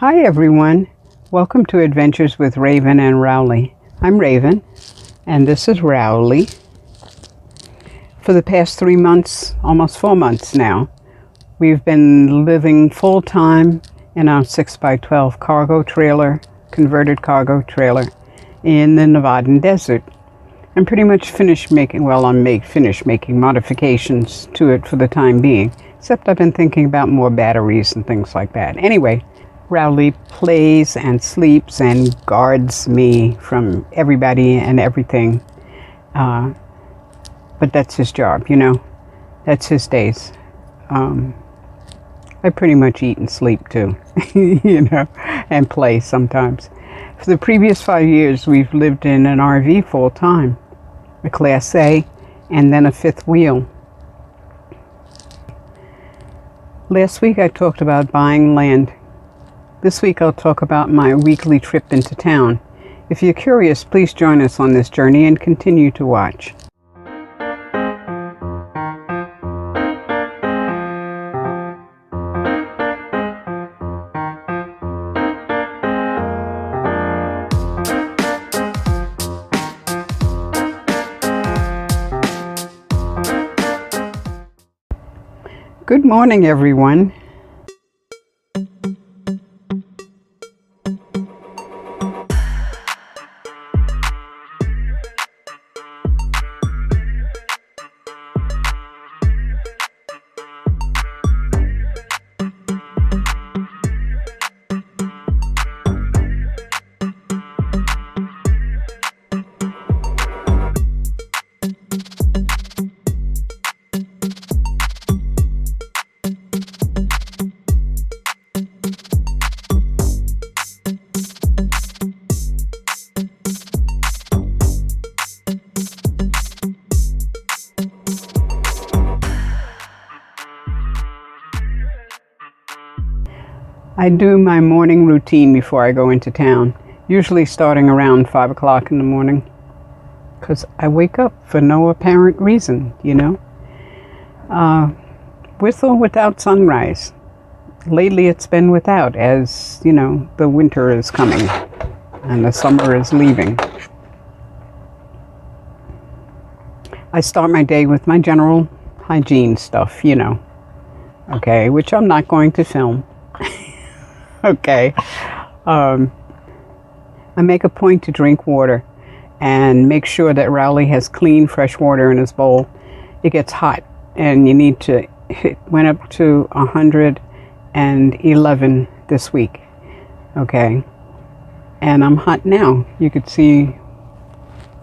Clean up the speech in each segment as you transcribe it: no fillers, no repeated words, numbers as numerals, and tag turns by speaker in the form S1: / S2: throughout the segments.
S1: Hi everyone, welcome to Adventures with Raven and Rowley. I'm Raven and this is Rowley. For the past 3 months, almost 4 months now, we've been living full-time in our 6x12 cargo trailer, converted cargo trailer in the Nevadan desert. I'm pretty much finished making modifications to it for the time being, except I've been thinking about more batteries and things like that. Anyway, Rowley plays and sleeps and guards me from everybody and everything. But that's his job, you know. That's his days. I pretty much eat and sleep too, you know, and play sometimes. For the previous 5 years, we've lived in an RV full time, a Class A, and then a fifth wheel. Last week I talked about buying land. This week I'll talk about my weekly trip into town. If you're curious, please join us on this journey and continue to watch. Good morning, everyone. I do my morning routine before I go into town, usually starting around 5 o'clock in the morning, because I wake up for no apparent reason, you know. With or without sunrise. Lately it's been without, as, you know, the winter is coming and the summer is leaving. I start my day with my general hygiene stuff, you know, okay, which I'm not going to film. Okay. I make a point to drink water and make sure that Rowley has clean, fresh water in his bowl. It gets hot and you need to, it went up to 111 this week. Okay. And I'm hot now. You could see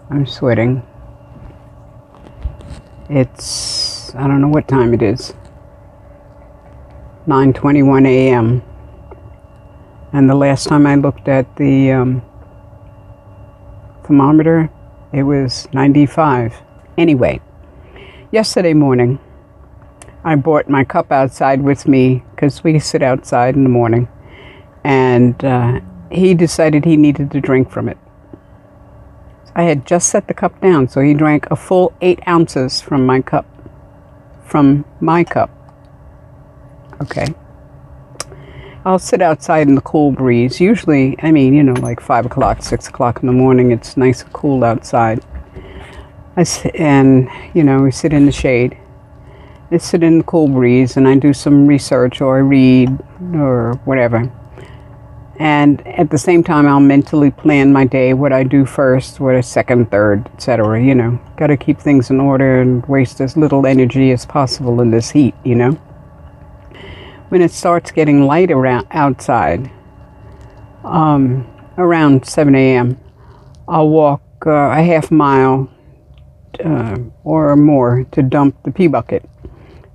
S1: I'm sweating. It's, I don't know what time it is. 9:21 a.m. And the last time I looked at the thermometer, it was 95. Anyway, yesterday morning, I brought my cup outside with me because we sit outside in the morning. And he decided he needed to drink from it. I had just set the cup down, so he drank a full 8 ounces from my cup. From my cup. Okay. I'll sit outside in the cool breeze. Usually, I mean, you know, like 5 o'clock, 6 o'clock in the morning, it's nice and cool outside. And, you know, we sit in the shade. I sit in the cool breeze and I do some research or I read or whatever. And at the same time, I'll mentally plan my day, what I do first, what is second, third, etc. You know, got to keep things in order and waste as little energy as possible in this heat, you know. When it starts getting light around outside, around 7 a.m., I'll walk a half mile or more to dump the pee bucket.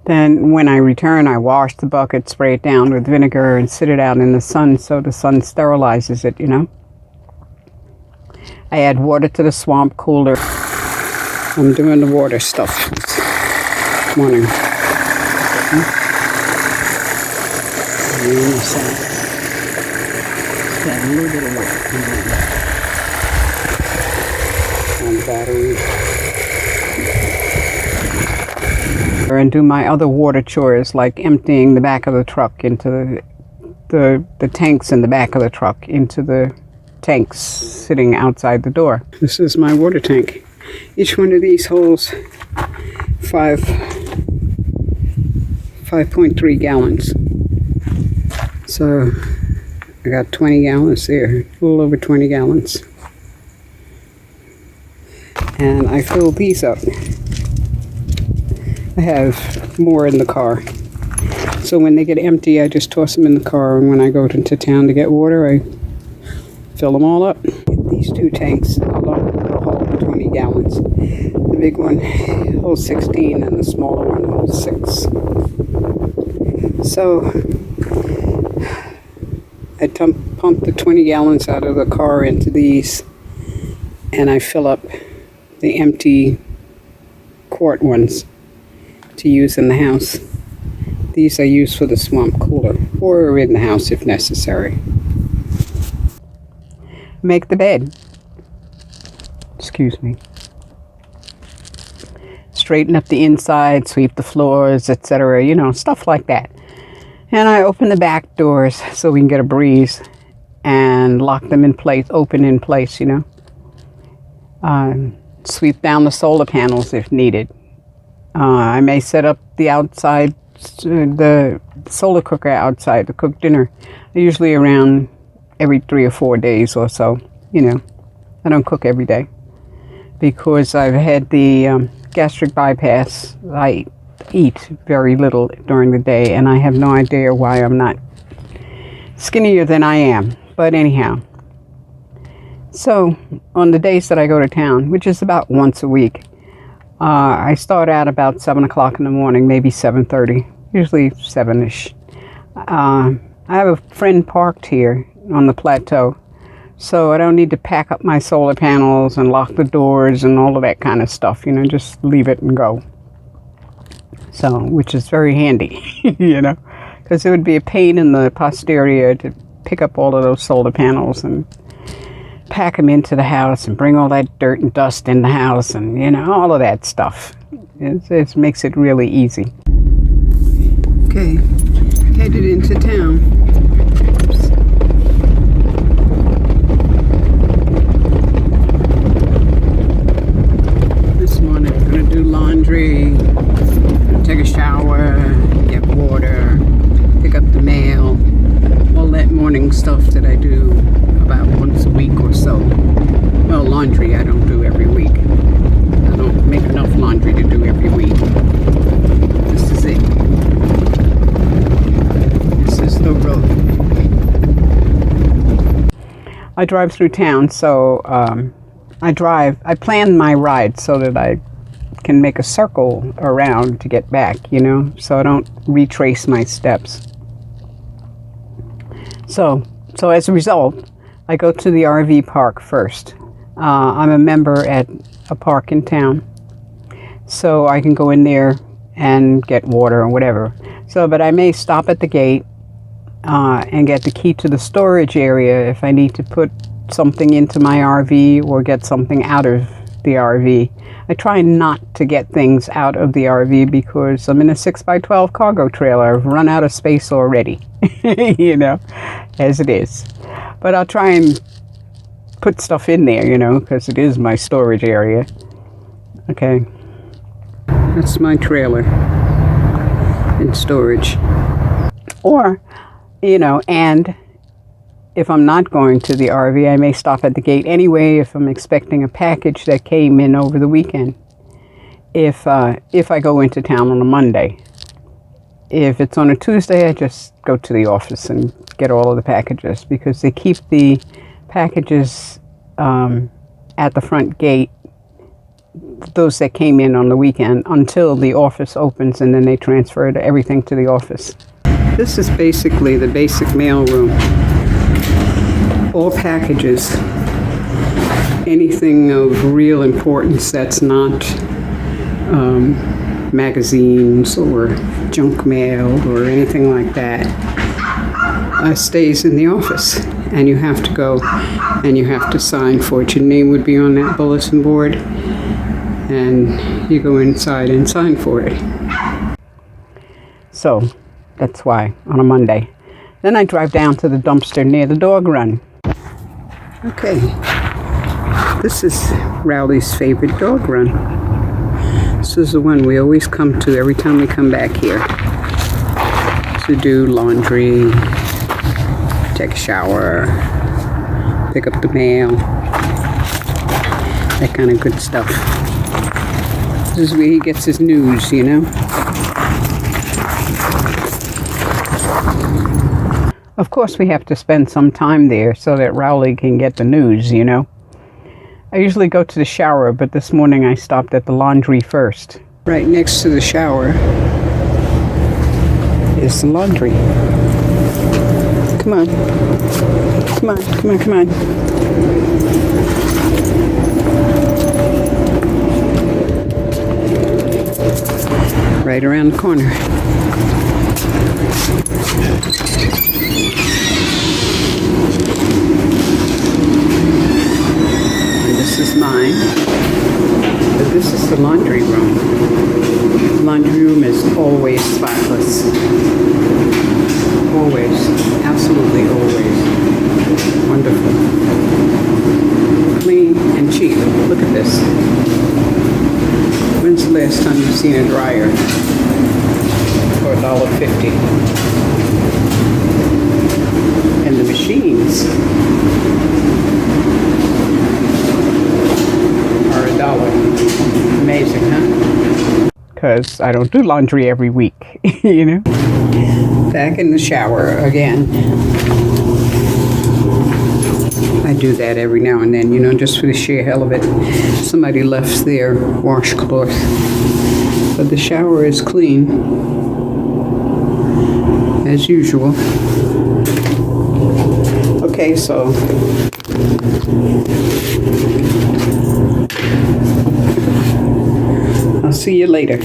S1: Then when I return, I wash the bucket, spray it down with vinegar, and sit it out in the sun so the sun sterilizes it, you know. I add water to the swamp cooler. I'm doing the water stuff this morning. A little bit of work on the battery. And do my other water chores like emptying the back of the truck into the the tanks in the back of the truck into the tanks sitting outside the door. This is my water tank. Each one of these holds 5.3 gallons. So I got 20 gallons there, a little over 20 gallons. And I fill these up. I have more in the car. So when they get empty, I just toss them in the car, and when I go into town to get water, I fill them all up. These two tanks alone will hold 20 gallons. The big one holds 16 and the smaller one holds 6. So I pump the 20 gallons out of the car into these, and I fill up the empty quart ones to use in the house. These are used for the swamp cooler or in the house if necessary. Make the bed. Excuse me. Straighten up the inside, sweep the floors, etc. You know, stuff like that. And I open the back doors so we can get a breeze and lock them in place, open in place, you know. Sweep down the solar panels if needed. I may set up the outside, the solar cooker outside to cook dinner, usually around every 3 or 4 days or so. You know, I don't cook every day because I've had the gastric bypass. I eat very little during the day, and I have no idea why I'm not skinnier than I am. But anyhow, so on the days that I go to town, which is about once a week, I start out about 7 o'clock in the morning, maybe 7:30, usually 7-ish. I have a friend parked here on the plateau, so I don't need to pack up my solar panels and lock the doors and all of that kind of stuff, you know, just leave it and go. So, which is very handy, you know, because it would be a pain in the posterior to pick up all of those solar panels and pack them into the house and bring all that dirt and dust in the house and, you know, all of that stuff. It makes it really easy. Okay, headed into town. Oops. This morning I'm going to do laundry, take a shower, get water, pick up the mail, all that morning stuff that I do about once a week or so. Well, laundry I don't do every week. I don't make enough laundry to do every week. This is it. This is the road. I drive through town, so I plan my ride so that I can make a circle around to get back, you know, so I don't retrace my steps. So as a result, I go to the RV park first. I'm a member at a park in town, so I can go in there and get water or whatever. So, but I may stop at the gate and get the key to the storage area if I need to put something into my RV or get something out of the RV. I try not to get things out of the RV because I'm in a 6x12 cargo trailer. I've run out of space already, you know, as it is. But I'll try and put stuff in there, you know, because it is my storage area. Okay. That's my trailer in storage. Or, you know, and if I'm not going to the RV, I may stop at the gate anyway if I'm expecting a package that came in over the weekend. If I go into town on a Monday. If it's on a Tuesday, I just go to the office and get all of the packages because they keep the packages at the front gate, those that came in on the weekend, until the office opens, and then they transfer everything to the office. This is basically the basic mail room. All packages, anything of real importance that's not magazines or junk mail or anything like that, stays in the office, and you have to go and you have to sign for it. Your name would be on that bulletin board, and you go inside and sign for it. So that's why on a Monday. Then I drive down to the dumpster near the dog run. Okay, this is Rowley's favorite dog run. This is the one we always come to every time we come back here to do laundry, take a shower, pick up the mail, that kind of good stuff. This is where he gets his news, you know. Of course, we have to spend some time there so that Rowley can get the news, you know. I usually go to the shower, but this morning I stopped at the laundry first. Right next to the shower is the laundry. Come on. Come on, come on, come on. Right around the corner. This is mine, but this is the laundry room. The laundry room is always spotless. Always, absolutely always. Wonderful. Clean and cheap. Look at this. When's the last time you've seen a dryer for $1.50? And the machines are $1. Amazing, huh? Because I don't do laundry every week, you know? Back in the shower again. I do that every now and then, you know, just for the sheer hell of it. Somebody left their washcloth. But the shower is clean, as usual. Okay, so I'll see you later.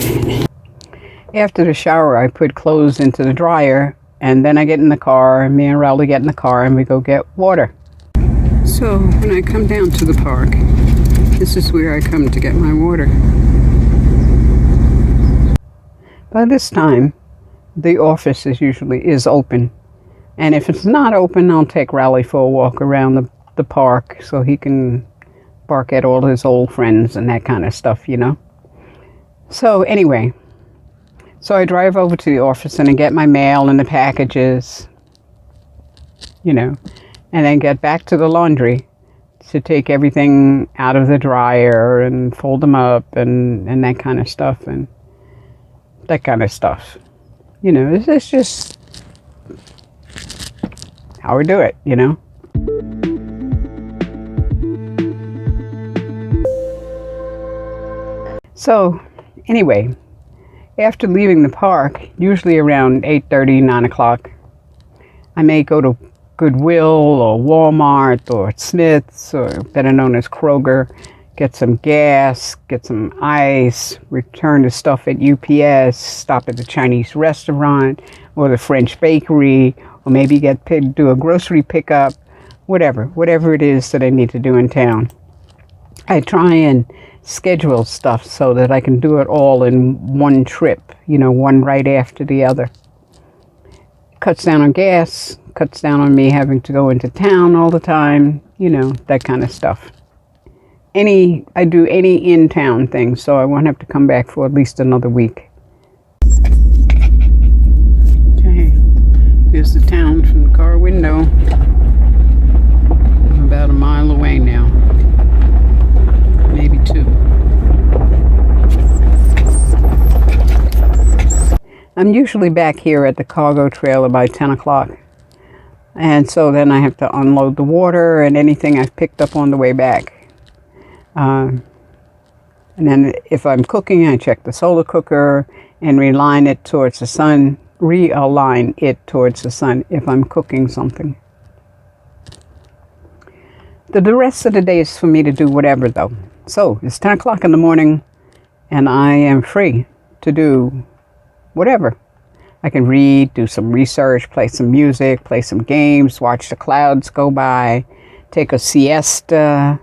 S1: After the shower, I put clothes into the dryer, and then I get in the car, and me and Rowley get in the car, and we go get water. So when I come down to the park, this is where I come to get my water. By this time, the office is open. And if it's not open, I'll take Rowley for a walk around the park so he can bark at all his old friends and that kind of stuff, you know. So anyway, so I drive over to the office and I get my mail and the packages, you know, and then get back to the laundry to take everything out of the dryer and fold them up and that kind of stuff and that kind of stuff. You know, it's just how we do it, you know. So anyway, after leaving the park, usually around 8:30, 9 o'clock, I may go to Goodwill or Walmart or Smith's, or better known as Kroger, get some gas, get some ice, return the stuff at UPS, stop at the Chinese restaurant or the French bakery, or maybe do a grocery pickup, whatever it is that I need to do in town. I try and schedule stuff so that I can do it all in one trip, you know, one right after the other. Cuts down on gas, cuts down on me having to go into town all the time, you know, that kind of stuff. I do any in-town thing, so I won't have to come back for at least another week. Okay, here's the town from the car window. I'm about a mile away now, maybe 2. I'm usually back here at the cargo trailer by 10 o'clock. And so then I have to unload the water and anything I've picked up on the way back. And then if I'm cooking, I check the solar cooker and realign it towards the sun if I'm cooking something. The rest of the day is for me to do whatever though. So it's 10 o'clock in the morning and I am free to do whatever. I can read, do some research, play some music, play some games, watch the clouds go by, take a siesta,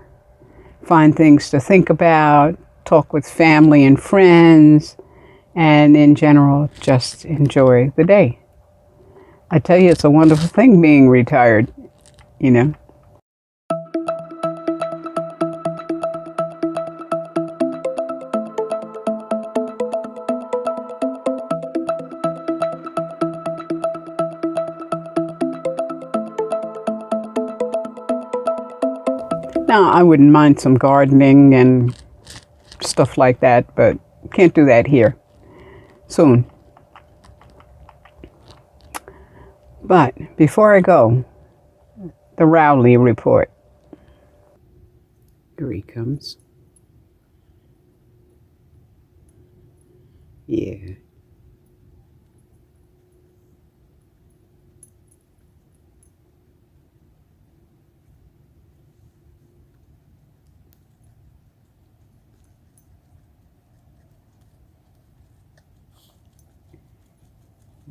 S1: find things to think about, talk with family and friends, and in general, just enjoy the day. I tell you, it's a wonderful thing being retired, you know. Now, I wouldn't mind some gardening and stuff like that, but can't do that here. Soon. But before I go, the Rowley report. Here he comes. Yeah.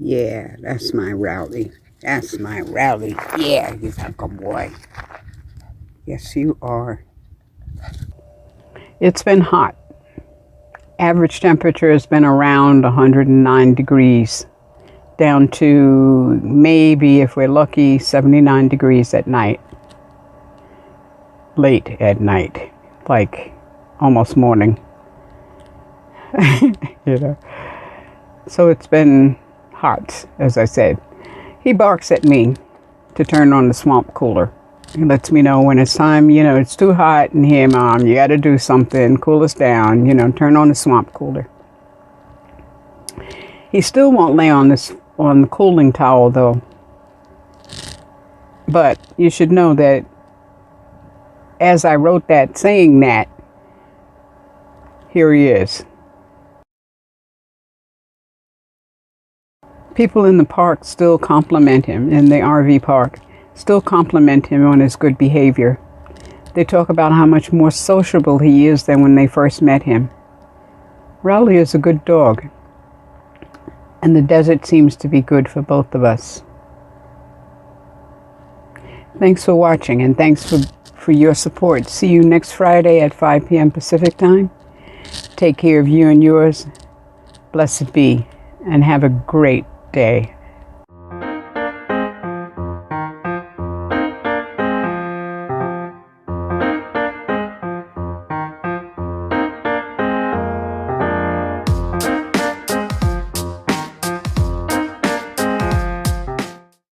S1: Yeah, that's my Rowley. That's my Rowley. Yeah, he's a good boy. Yes, you are. It's been hot. Average temperature has been around 109 degrees, down to maybe, if we're lucky, 79 degrees at night. Late at night, like almost morning. You know. So it's been hot, as I said. He barks at me to turn on the swamp cooler. He lets me know when it's time, you know, it's too hot in here, Mom. You got to do something, cool us down, you know, turn on the swamp cooler. He still won't lay on the cooling towel, though. But you should know that as I wrote that, saying that, here he is. People in the park still compliment him, in the RV park, still compliment him on his good behavior. They talk about how much more sociable he is than when they first met him. Rowley is a good dog, and the desert seems to be good for both of us. Thanks for watching, and thanks for your support. See you next Friday at 5 p.m. Pacific time. Take care of you and yours. Blessed be, and have a great day.